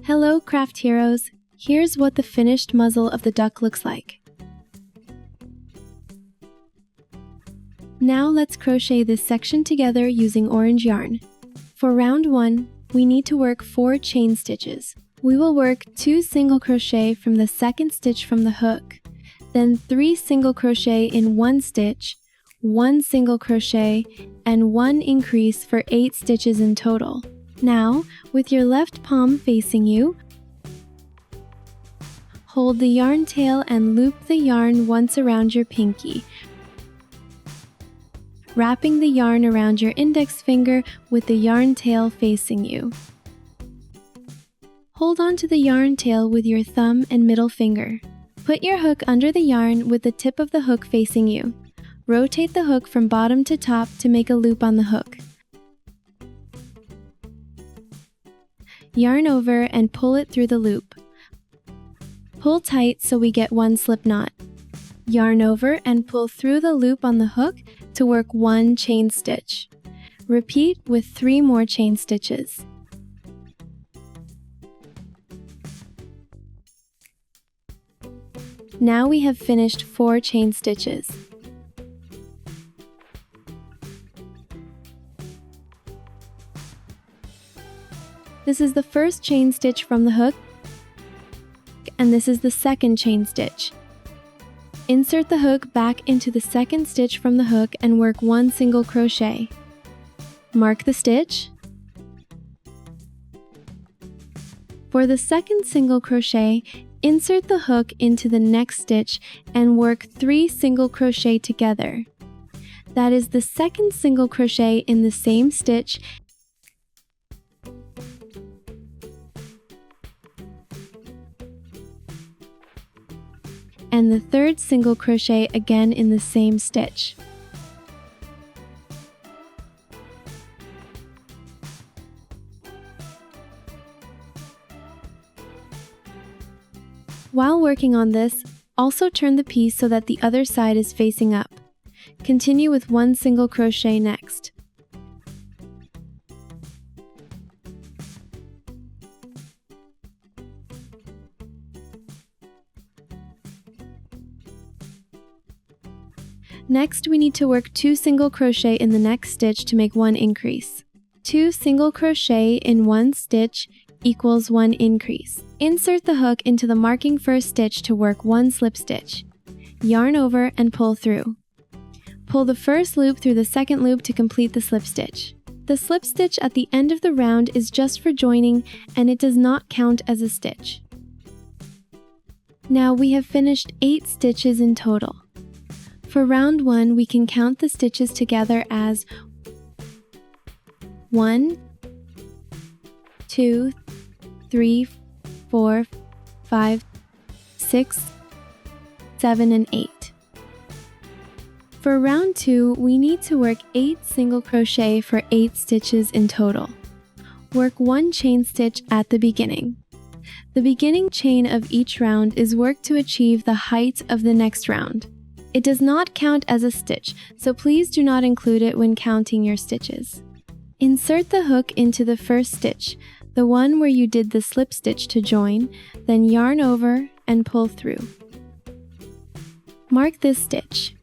Hello, craft heroes! Here's what the finished muzzle of the duck looks like. Now let's crochet this section together using orange yarn. For round 1, we need to work 4 chain stitches. We will work 2 single crochet from the second stitch from the hook, then 3 single crochet in 1 stitch, 1 single crochet, and 1 increase for 8 stitches in total. Now, with your left palm facing you, hold the yarn tail and loop the yarn once around your pinky, wrapping the yarn around your index finger with the yarn tail facing you. Hold on to the yarn tail with your thumb and middle finger. Put your hook under the yarn with the tip of the hook facing you. Rotate the hook from bottom to top to make a loop on the hook. Yarn over and pull it through the loop. Pull tight so we get 1 slip knot. Yarn over and pull through the loop on the hook to work 1 chain stitch. Repeat with 3 more chain stitches. Now we have finished 4 chain stitches. This is the first chain stitch from the hook, and this is the second chain stitch. Insert the hook back into the second stitch from the hook and work 1 single crochet. Mark the stitch. For the second single crochet, insert the hook into the next stitch and work 3 single crochet together. That is the second single crochet in the same stitch and the third single crochet again in the same stitch. While working on this, also turn the piece so that the other side is facing up. Continue with 1 single crochet next. Next, we need to work 2 single crochet in the next stitch to make 1 increase. 2 single crochet in 1 stitch equals 1 increase. Insert the hook into the marking first stitch to work 1 slip stitch. Yarn over and pull through. Pull the first loop through the second loop to complete the slip stitch. The slip stitch at the end of the round is just for joining and it does not count as a stitch. Now we have finished 8 stitches in total. For round 1, we can count the stitches together as 1, 2, 3, 4, 5, 6, 7, and 8. For round 2, we need to work 8 single crochet for 8 stitches in total. Work 1 chain stitch at the beginning. The beginning chain of each round is worked to achieve the height of the next round. It does not count as a stitch, so please do not include it when counting your stitches. Insert the hook into the first stitch, the one where you did the slip stitch to join, then yarn over and pull through. Mark this stitch.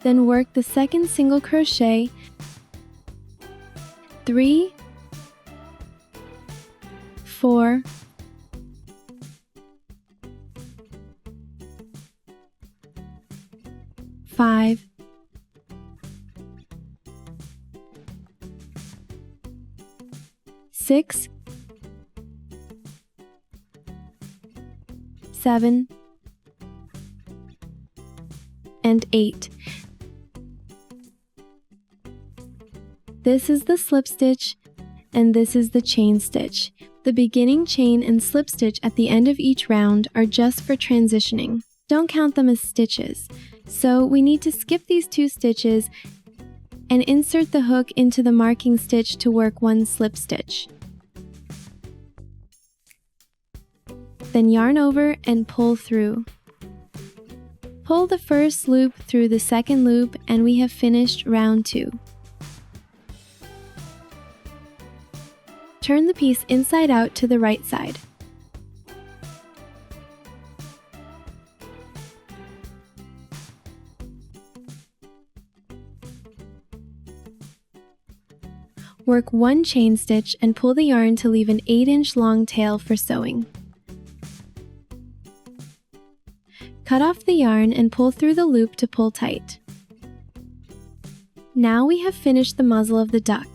Then work the second single crochet, 3, 4, 5, 6, 7, and 8. This is the slip stitch, and this is the chain stitch. The beginning chain and slip stitch at the end of each round are just for transitioning. Don't count them as stitches. So we need to skip these 2 stitches and insert the hook into the marking stitch to work 1 slip stitch. Then yarn over and pull through. Pull the first loop through the second loop and we have finished round 2. Turn the piece inside out to the right side. Work one chain stitch and pull the yarn to leave an 8-inch long tail for sewing. Cut off the yarn and pull through the loop to pull tight. Now we have finished the muzzle of the duck.